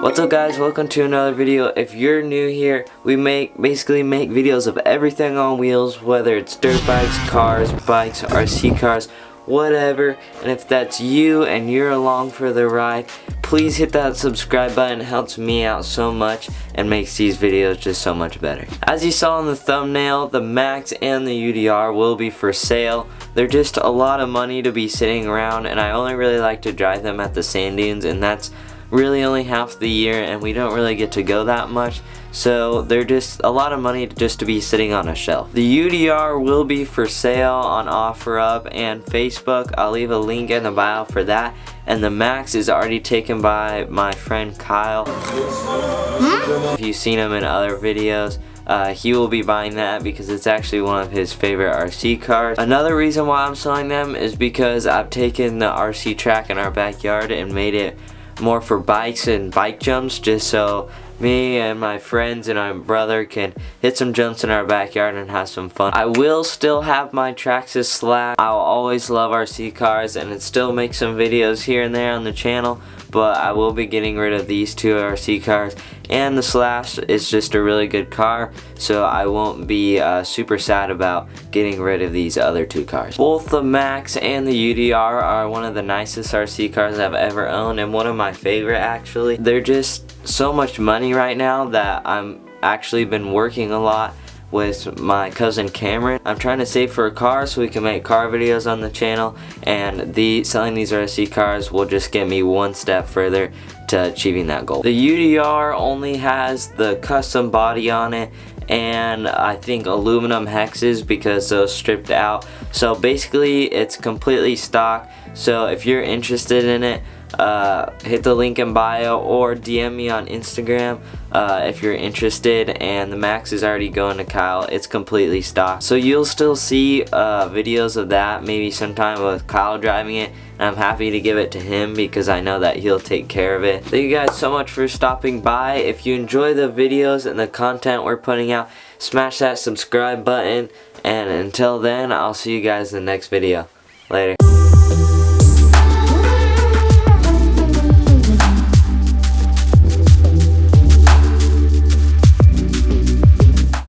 What's up guys, welcome to another video. If you're new here, we basically make videos of everything on wheels, whether it's dirt bikes, cars, bikes, RC cars, whatever. And if that's you and you're along for the ride, please hit that subscribe button. It helps me out so much and makes these videos just so much better. As you saw in the thumbnail, the Max and the UDR will be for sale. They're just a lot of money to be sitting around, and I only really like to drive them at the sand dunes, and that's really only half the year, and we don't really get to go that much, so they're just a lot of money just to be sitting on a shelf. The UDR will be for sale on OfferUp and Facebook. I'll leave a link in the bio for that. And the Max is already taken by my friend Kyle. If you've seen him in other videos, he will be buying that because it's actually one of his favorite RC cars. Another reason why I'm selling them is because I've taken the RC track in our backyard and made it more for bikes and bike jumps, just so me and my friends and my brother can hit some jumps in our backyard and have some fun. I will still have my Traxxas Slash. I'll always love RC cars and still make some videos here and there on the channel, but I will be getting rid of these two RC cars, and the Slash is just a really good car, so I won't be super sad about getting rid of these other two cars. Both the Max and the UDR are one of the nicest RC cars I've ever owned, and one of my favorite actually. They're just so much money right now that I'm actually been working a lot with my cousin Cameron. I'm trying to save for a car so we can make car videos on the channel, and selling these RC cars will just get me one step further to achieving that goal. The UDR only has the custom body on it and I think aluminum hexes because those stripped out. So basically it's completely stock. So if you're interested in it, hit the link in bio or DM me on Instagram if you're interested. And the Max is already going to Kyle. It's completely stock, so you'll still see videos of that maybe sometime with Kyle driving it, and I'm happy to give it to him because I know that he'll take care of it. Thank you guys so much for stopping by. If you enjoy the videos and the content we're putting out, smash that subscribe button, and until then, I'll see you guys in the next video. Later.